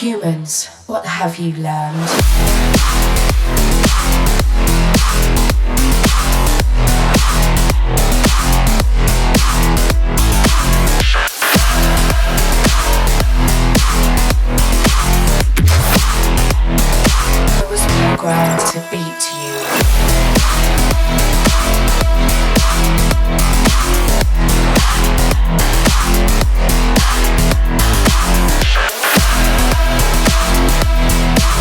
Humans, what have you learned? Programmed to beat you.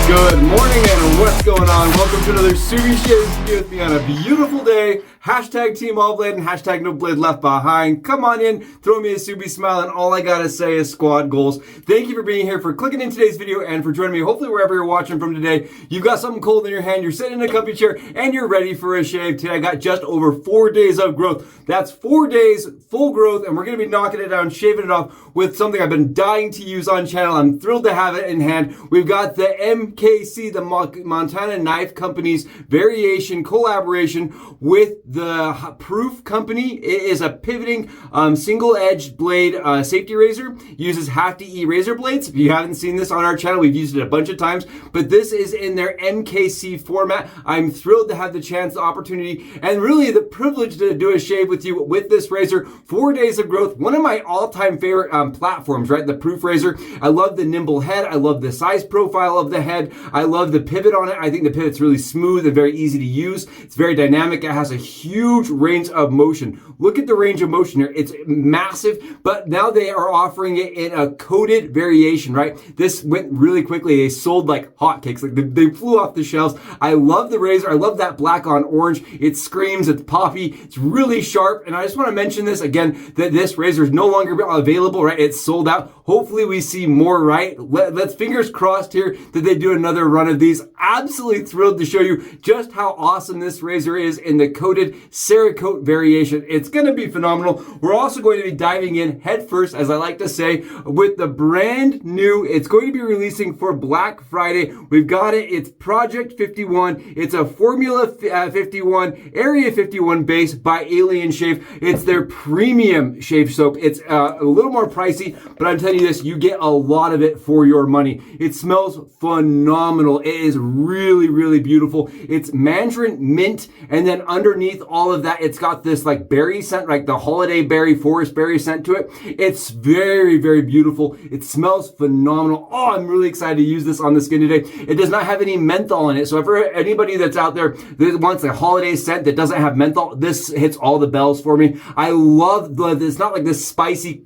Good morning and what's going on? Welcome to another Subi Shaves video with me on a beautiful day. Hashtag Team All Blade and hashtag No Blade Left Behind. Come on in, throw me a Subi smile, and all I gotta say is squad goals. Thank you for being here, for clicking in today's video, and for joining me. Hopefully wherever you're watching from today, you've got something cold in your hand, you're sitting in a comfy chair, and you're ready for a shave. Today I got just over 4 days of growth. That's 4 days full growth, and we're gonna be knocking it down, shaving it off with something I've been dying to use on channel. I'm thrilled to have it in hand. We've got the MKC, the Montana Knife Company's variation collaboration with the Proof Company. It is a pivoting single-edged blade safety razor. Uses half-DE razor blades. If you haven't seen this on our channel, we've used it a bunch of times, but this is in their MKC format. I'm thrilled to have the chance, the opportunity, and really the privilege to do a shave with you with this razor. 4 days of growth. One of my all-time favorite platforms, right? The Proof razor. I love the nimble head. I love the size profile of the head. I love the pivot on it. I think the pivot's really smooth and very easy to use. It's very dynamic. It has a huge range of motion. Look at the range of motion here. It's massive, but now they are offering it in a coated variation, right? This went really quickly. They sold like hotcakes. Like they flew off the shelves. I love the razor. I love that black on orange. It screams. It's poppy. It's really sharp. And I just want to mention this again, that this razor is no longer available, right? It's sold out. Hopefully we see more, right? Let's fingers crossed here that they do another run of these. Absolutely thrilled to show you just how awesome this razor is in the coated Cerakote variation. It's going to be phenomenal. We're also going to be diving in head first, as I like to say, with the brand new, it's going to be releasing for Black Friday. We've got it. It's Project 51. It's a Formula 51, Area 51 base by Alien Shave. It's their premium shave soap. It's a little more pricey, but I'm telling you this, you get a lot of it for your money. It smells phenomenal. It is really, really beautiful. It's mandarin mint, and then underneath all of that, it's got this like berry scent, like the holiday berry, forest berry scent to it. It's very, very beautiful. It smells phenomenal. Oh, I'm really excited to use this on the skin today. It does not have any menthol in it. So for anybody that's out there that wants a holiday scent that doesn't have menthol, this hits all the bells for me. I love it's not like this spicy,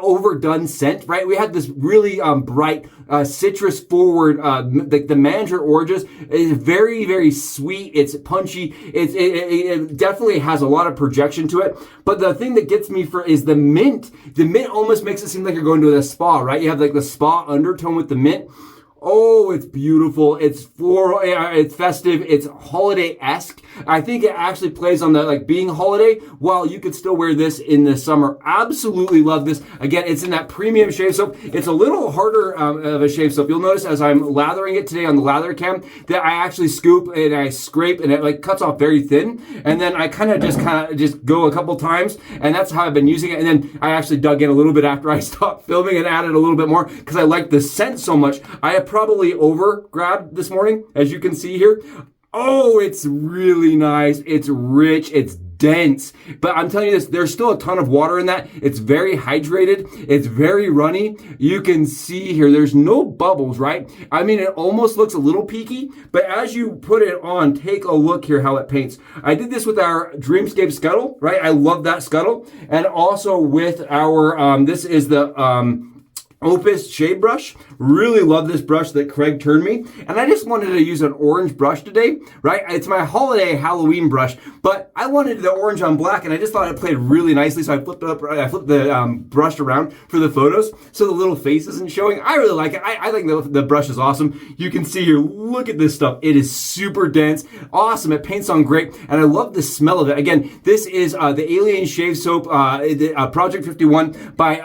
overdone scent, right? We had this really bright, citrus forward, the mandarin oranges is very, very sweet. It's punchy. It definitely has a lot of projection to it. But the thing that gets me is the mint. The mint almost makes it seem like you're going to a spa, right? You have like the spa undertone with the mint. Oh, it's beautiful. It's floral. It's festive. It's holiday-esque. I think it actually plays on the being holiday while you could still wear this in the summer. Absolutely love this. Again, it's in that premium shave soap. It's a little harder of a shave soap. You'll notice as I'm lathering it today on the lather cam that I actually scoop and I scrape and it cuts off very thin. And then I kind of just go a couple times, and that's how I've been using it. And then I actually dug in a little bit after I stopped filming and added a little bit more because I like the scent so much. I have probably over grabbed this morning, as you can see here. Oh, it's really nice. It's rich. It's dense. But I'm telling you this, there's still a ton of water in that. It's very hydrated. It's very runny. You can see here, there's no bubbles, right? I mean, it almost looks a little peaky, but as you put it on, take a look here how it paints. I did this with our Dreamscape scuttle, right? I love that scuttle. And also with our, this is the, OPUS shade brush. Really love this brush that Craig turned me. And I just wanted to use an orange brush today, right? It's my holiday Halloween brush, but I wanted the orange on black and I just thought it played really nicely. So I flipped the brush around for the photos so the little face isn't showing. I really like it. I think the brush is awesome. You can see here, look at this stuff. It is super dense. Awesome. It paints on great. And I love the smell of it. Again, this is the Alien Shave Soap, Project 51 by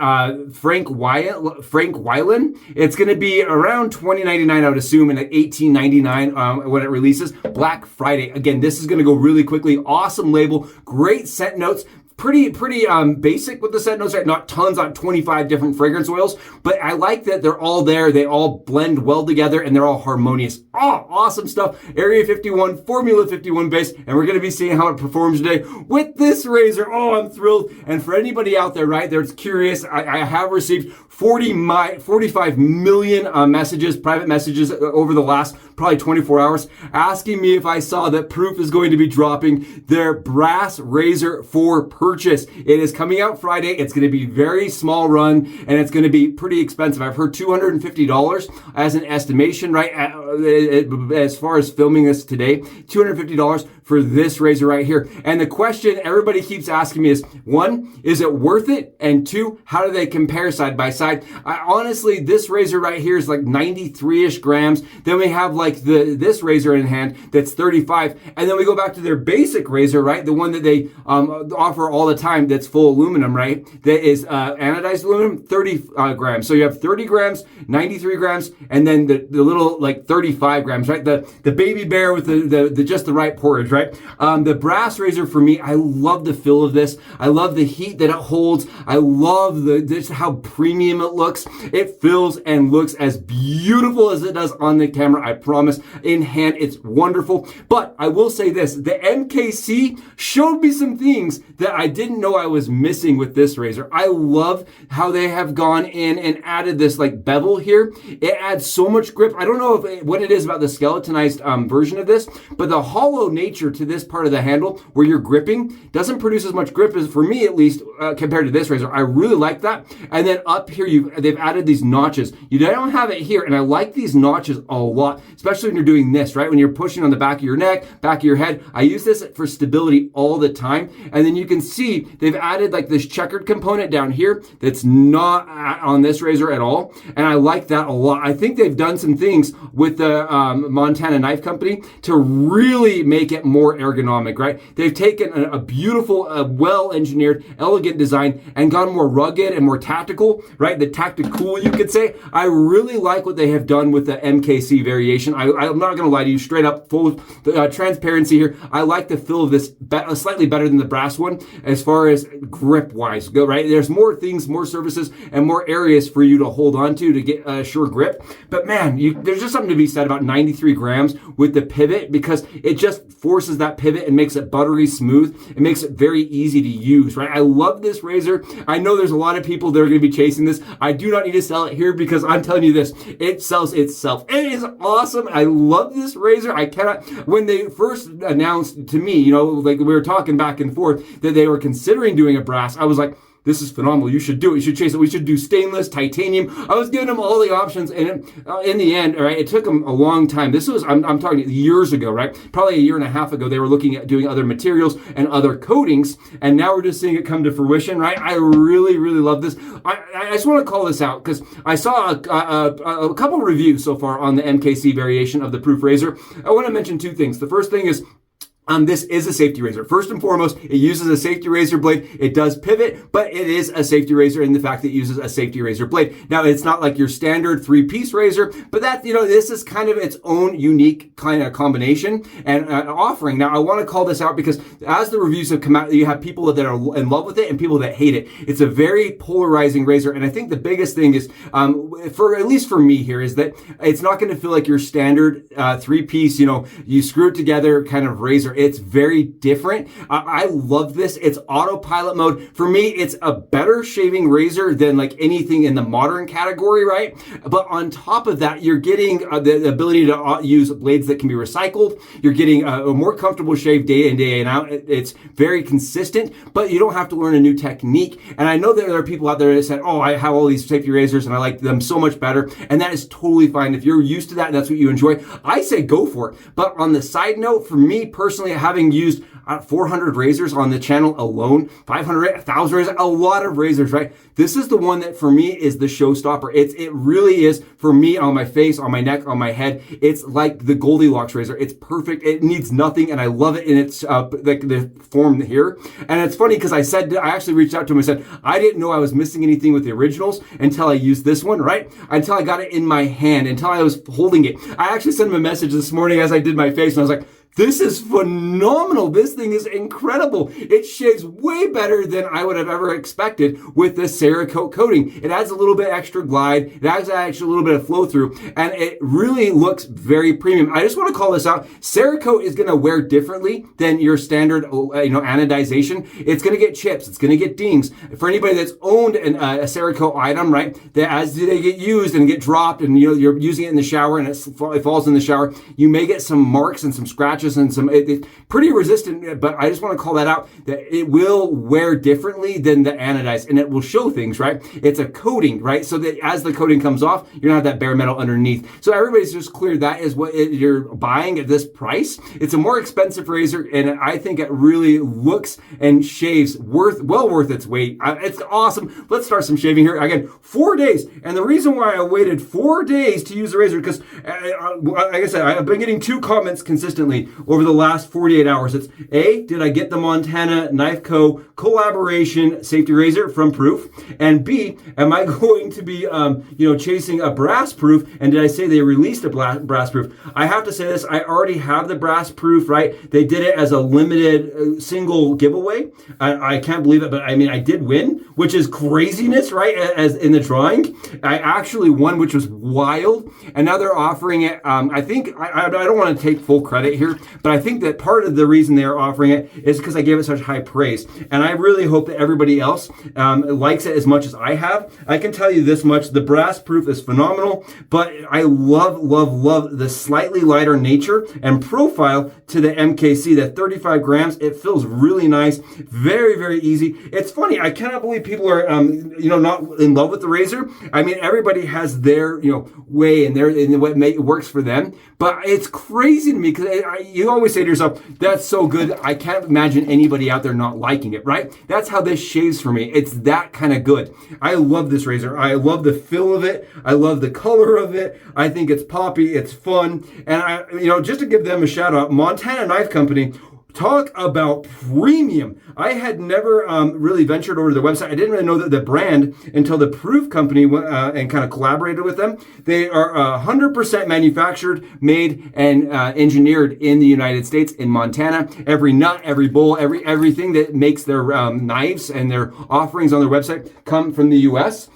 Frank Weiland. It's going to be around $20.99, I would assume, and at $18.99 when it releases. Black Friday. Again, this is going to go really quickly. Awesome label. Great scent notes. pretty basic with the scent notes, right? Not tons, not 25 different fragrance oils, but I like that they're all there. They all blend well together and they're all harmonious. Oh, awesome stuff. Area 51, Formula 51 base, and we're going to be seeing how it performs today with this razor. Oh, I'm thrilled. And for anybody out there, right, that's curious, I have received 45 million messages, private messages over the last probably 24 hours asking me if I saw that Proof is going to be dropping their brass razor for purchase. It is coming out Friday. It's going to be very small run and it's going to be pretty expensive. I've heard $250 as an estimation, right? As far as filming this today, $250 for this razor right here. And the question everybody keeps asking me is, one, is it worth it? And two, how do they compare side by side? Honestly, this razor right here is like 93-ish grams. Then we have like this razor in hand that's 35. And then we go back to their basic razor, right? The one that they offer all the time that's full aluminum, right? That is anodized aluminum, 30 grams. So you have 30 grams, 93 grams, and then the little like 35 grams, right? The baby bear with the just the right porridge, right? The brass razor for me, I love the feel of this. I love the heat that it holds. I love just how premium it looks. It feels and looks as beautiful as it does on the camera. I promise. In hand, it's wonderful. But I will say this, the MKC showed me some things that I didn't know I was missing with this razor. I love how they have gone in and added this like bevel here. It adds so much grip. I don't know what it is about the skeletonized version of this, but the hollow nature to this part of the handle where you're gripping doesn't produce as much grip as, for me at least, compared to this razor. I really like that. And then up here, they've added these notches. You don't have it here, and I like these notches a lot, especially when you're doing this, right? When you're pushing on the back of your neck, back of your head. I use this for stability all the time. And then you can see they've added like this checkered component down here that's not on this razor at all. And I like that a lot. I think they've done some things with the Montana Knife Company to really make it more ergonomic, right? They've taken a beautiful, well-engineered, elegant design and gone more rugged and more tactical, right? The tactical, you could say. I really like what they have done with the MKC variation. I'm not going to lie to you, straight up, full transparency here. I like the feel of this slightly better than the brass one as far as grip-wise, right? There's more things, more surfaces, and more areas for you to hold on to get a sure grip. But man, there's just something to be said about 93 grams with the pivot, because it just forces that pivot and makes it buttery smooth. It makes it very easy to use, right? I love this razor. I know there's a lot of people that are going to be chasing this. I do not need to sell it here because I'm telling you this, it sells itself. It is awesome. I love this razor. I cannot, when they first announced to me, like we were talking back and forth that they were considering doing a brass, I was like, this is phenomenal. You should do it. You should chase it. We should do stainless, titanium. I was giving them all the options, and in the end, right, it took them a long time. This was, I'm talking years ago, right? Probably a year and a half ago, they were looking at doing other materials and other coatings, and now we're just seeing it come to fruition, right? I really, really love this. I just want to call this out because I saw a couple reviews so far on the MKC variation of the Proof razor. I want to mention two things. The first thing is, this is a safety razor. First and foremost, it uses a safety razor blade. It does pivot, but it is a safety razor in the fact that it uses a safety razor blade. Now, it's not like your standard 3-piece razor, but that, this is kind of its own unique kind of combination and offering. Now, I want to call this out because as the reviews have come out, you have people that are in love with it and people that hate it. It's a very polarizing razor, and I think the biggest thing is, for at least for me here, is that it's not going to feel like your standard 3-piece, you screw it together kind of razor. It's very different. I love this. It's autopilot mode. For me, it's a better shaving razor than like anything in the modern category, right? But on top of that, you're getting the ability to use blades that can be recycled. You're getting a more comfortable shave day in, day out. It's very consistent, but you don't have to learn a new technique. And I know that there are people out there that said, oh, I have all these safety razors and I like them so much better. And that is totally fine. If you're used to that and that's what you enjoy, I say go for it. But on the side note, for me personally, having used 400 razors on the channel alone, 500, 1,000 razors, a lot of razors, right? This is the one that for me is the showstopper. It really is for me on my face, on my neck, on my head. It's like the Goldilocks razor. It's perfect. It needs nothing, and I love it in its like the form here. And it's funny because I actually reached out to him and said, I didn't know I was missing anything with the originals until I used this one, right? Until I got it in my hand, until I was holding it. I actually sent him a message this morning as I did my face, and I was like, This is phenomenal. This thing is incredible. It shaves way better than I would have ever expected with the Cerakote coating. It adds a little bit extra glide. It adds actually a little bit of flow through, and it really looks very premium. I just want to call this out. Cerakote is going to wear differently than your standard, anodization. It's going to get chips. It's going to get dings. For anybody that's owned a Cerakote item, right, that as they get used and get dropped, and you're using it in the shower and it falls in the shower, you may get some marks and some scratches and it's pretty resistant, but I just want to call that out, that it will wear differently than the anodized, and it will show things, right? It's a coating, right? So that as the coating comes off, you're not have that bare metal underneath. So everybody's just clear that is what you're buying at this price. It's a more expensive razor, and I think it really looks and shaves well worth its weight. It's awesome. Let's start some shaving here. Again, 4 days, and the reason why I waited 4 days to use the razor, because like I said, I've been getting 2 comments consistently over the last 48 hours. It's A, did I get the Montana Knife Co. collaboration safety razor from Proof? And B, am I going to be, chasing a brass proof? And did I say they released a brass proof? I have to say this, I already have the brass proof, right? They did it as a limited single giveaway. I can't believe it, but I mean, I did win, which is craziness, right? As in the drawing, I actually won, which was wild. And now they're offering it. I think, I don't want to take full credit here, but I think that part of the reason they are offering it is because I gave it such high praise. And I really hope that everybody else likes it as much as I have. I can tell you this much, the brass proof is phenomenal, but I love the slightly lighter nature and profile to the MKC, that 35 grams. It feels really nice, very, very easy. It's funny, I cannot believe people are, not in love with the razor. I mean, everybody has their, way and what works for them, but it's crazy to me because you always say to yourself, that's so good. I can't imagine anybody out there not liking it, right? That's how this shaves for me. It's that kind of good. I love this razor. I love the feel of it. I love the color of it. I think it's poppy. It's fun. And just to give them a shout out, Montana Knife Company, talk about premium. I had never really ventured over to their website. I didn't really know that the brand until the Proof company went and kind of collaborated with them. They are 100% manufactured, made, and engineered in the United States, in Montana. Every nut, every bowl, everything that makes their knives and their offerings on their website come from the U.S.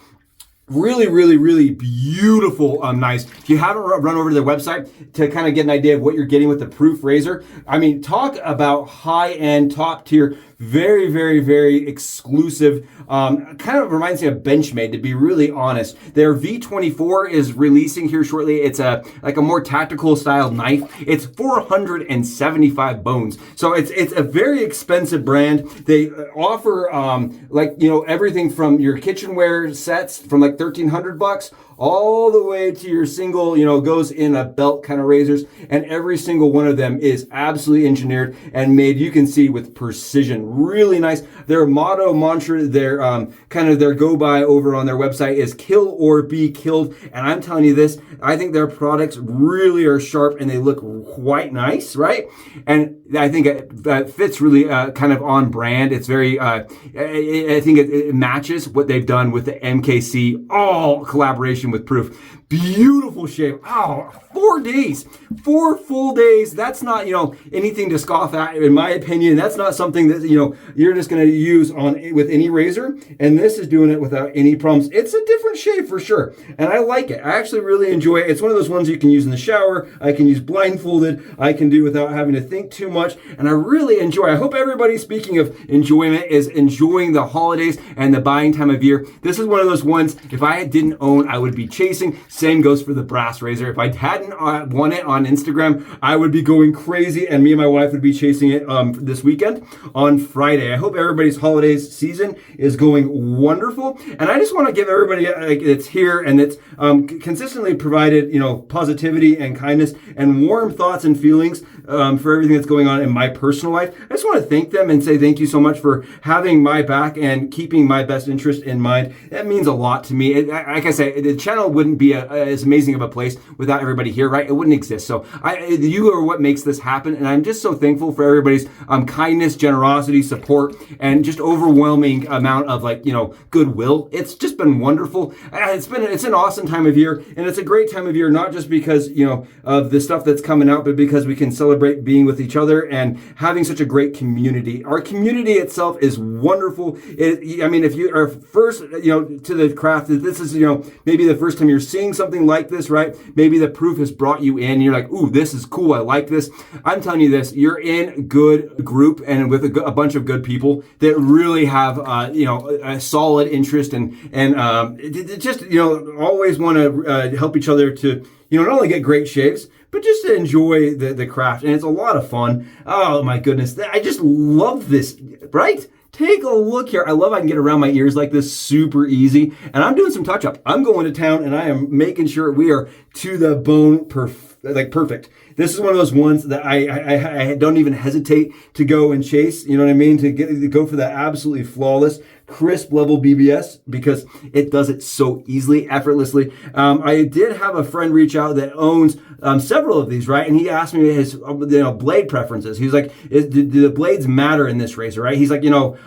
Really, really, really beautiful knives. If you haven't run over to their website to kind of get an idea of what you're getting with the Proof razor, I mean, talk about high-end, top-tier, very, very, very exclusive. Kind of reminds me of Benchmade, to be really honest. Their V24 is releasing here shortly. It's a more tactical style knife. It's 475 bones. So it's a very expensive brand. They offer everything from your kitchenware sets from like $1,300 all the way to your single, goes in a belt kind of razors. And every single one of them is absolutely engineered and made, you can see, with precision. Really nice. Their mantra, their kind of their go by over on their website is kill or be killed. And I'm telling you this, I think their products really are sharp and they look quite nice, right? And I think it fits really kind of on brand. It's very, I think it matches what they've done with the MKC, all collaboration with Proof. Beautiful shave. Oh, 4 days, 4 full days. That's not, anything to scoff at, in my opinion. That's not something that, you're just going to use with any razor. And this is doing it without any problems. It's a different shave for sure. And I like it. I actually really enjoy it. It's one of those ones you can use in the shower. I can use blindfolded. I can do without having to think too much. And I really enjoy it. I hope everybody, speaking of enjoyment, is enjoying the holidays and the buying time of year. This is one of those ones, if I didn't own, I would be chasing. Same goes for the brass razor. If I hadn't won it on Instagram, I would be going crazy, and me and my wife would be chasing it this weekend on Friday. I hope everybody's holidays season is going wonderful, and I just want to give everybody that's here and that's consistently provided, positivity and kindness and warm thoughts and feelings for everything that's going on in my personal life. I just want to thank them and say thank you so much for having my back and keeping my best interest in mind. That means a lot to me. Like I say, it channel wouldn't be as amazing of a place without everybody here, right? It wouldn't exist. So you are what makes this happen, and I'm just so thankful for everybody's kindness, generosity, support, and just overwhelming amount of goodwill. It's just been wonderful. It's an awesome time of year, and it's a great time of year, not just because of the stuff that's coming out, but because we can celebrate being with each other and having such a great community. Our community itself is wonderful. If you are first to the craft, this is maybe the first time you're seeing something like this, right? Maybe the proof has brought you in and you're like, ooh, this is cool, I like this. I'm telling you this, you're in good group and with a bunch of good people that really have a solid interest and just always want to help each other to not only get great shaves, but just to enjoy the craft. And it's a lot of fun. Oh my goodness, I just love this, right? Take a look here. I love I can get around my ears like this super easy. And I'm doing some touch up. I'm going to town and I am making sure we are to the bone perfect. This is one of those ones that I don't even hesitate to go and chase. You know what I mean? To go for that absolutely flawless, crisp level BBS because it does it so easily, effortlessly. I did have a friend reach out that owns several of these, right? And he asked me his blade preferences. He's like, do the blades matter in this razor, right? He's like,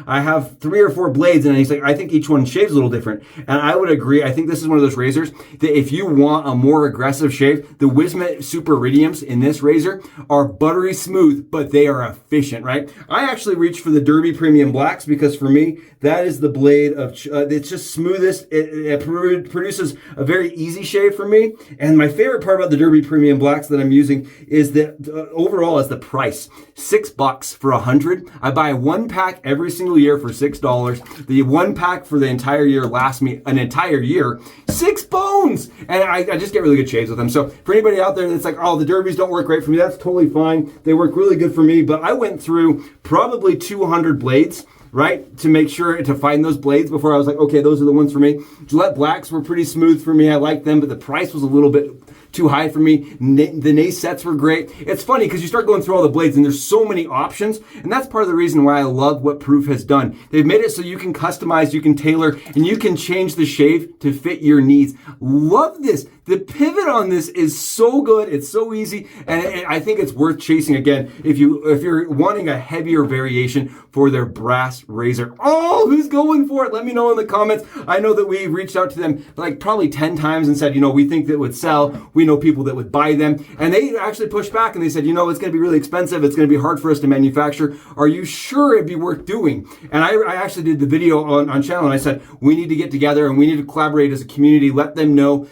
I have 3 or 4 blades, and he's like, I think each one shaves a little different. And I would agree. I think this is one of those razors that if you want a more aggressive shave, the Wismet Super Iridiums in this razor are buttery smooth, but they are efficient, right? I actually reached for the Derby Premium Blacks because for me, that is the blade of, it's just smoothest. It produces a very easy shave for me. And my favorite part about the Derby Premium Blacks that I'm using is that overall is the price. $6 for 100. I buy 1 pack every single year for $6. The 1 pack for the entire year lasts me an entire year. 6 bones! And I just get really good shaves with them. So for anybody out there that's like, oh, the Derbys don't work great for me, that's totally fine. They work really good for me. But I went through probably 200 blades, right, to make sure to find those blades before I was like, okay, those are the ones for me. Gillette Blacks were pretty smooth for me. I liked them, but the price was a little bit too high for me. The Nace sets were great. It's funny because you start going through all the blades and there's so many options, and that's part of the reason why I love what Proof has done. They've made it so you can customize, you can tailor, and you can change the shave to fit your needs. Love this. The pivot on this is so good. It's so easy, and I think it's worth chasing again if you're wanting a heavier variation for their brass razor. Oh, who's going for it? Let me know in the comments. I know that we reached out to them like probably 10 times and said, we think that would sell. We know people that would buy them, and they actually pushed back and they said, it's going to be really expensive. It's going to be hard for us to manufacture. Are you sure it'd be worth doing? And I actually did the video on channel, and I said, we need to get together and we need to collaborate as a community. Let them know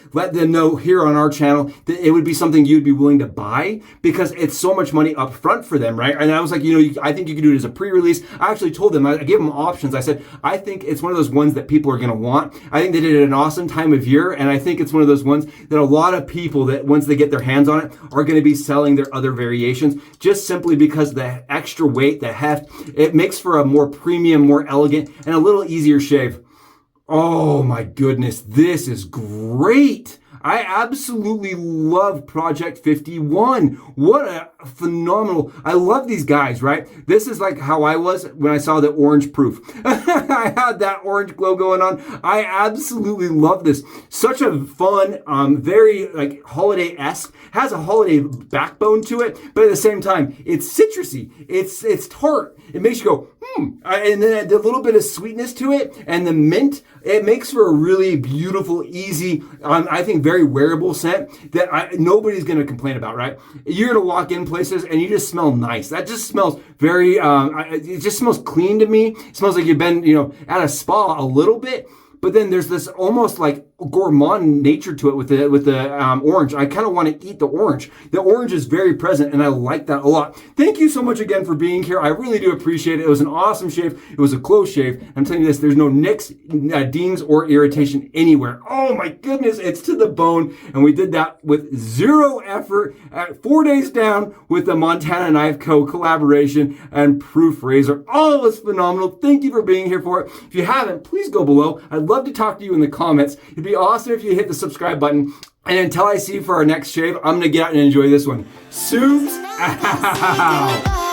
here on our channel that it would be something you'd be willing to buy because it's so much money up front for them, right? And I was like, I think you could do it as a pre-release. I actually told them, I gave them options. I said, I think it's one of those ones that people are going to want. I think they did it at an awesome time of year, and I think it's one of those ones that a lot of people that once they get their hands on it are going to be selling their other variations just simply because the extra weight, the heft, it makes for a more premium, more elegant, and a little easier shave. Oh my goodness, this is great. I absolutely love Project 51. What a phenomenal, I love these guys, right? This is like how I was when I saw the orange Proof. I had that orange glow going on. I absolutely love this. Such a fun, very like holiday-esque, has a holiday backbone to it, but at the same time, it's citrusy. It's tart. It makes you go, and then a little bit of sweetness to it, and the mint, it makes for a really beautiful, easy, I think very wearable scent that nobody's going to complain about, right? You're going to walk in places and you just smell nice. That just smells very, it just smells clean to me. It smells like you've been, at a spa a little bit. But then there's this almost like gourmand nature to it with the orange. I kind of want to eat the orange. The orange is very present, and I like that a lot. Thank you so much again for being here. I really do appreciate it. It was an awesome shave. It was a close shave. I'm telling you this, there's no nicks, dings, or irritation anywhere. Oh my goodness, it's to the bone. And we did that with 0 effort at 4 days down with the Montana Knife Co. collaboration and Proof Razor. Oh, it was phenomenal. Thank you for being here for it. If you haven't, please go below. I'd love to talk to you in the comments. It'd be awesome if you hit the subscribe button. And until I see you for our next shave, I'm going to get out and enjoy this one. Soups out.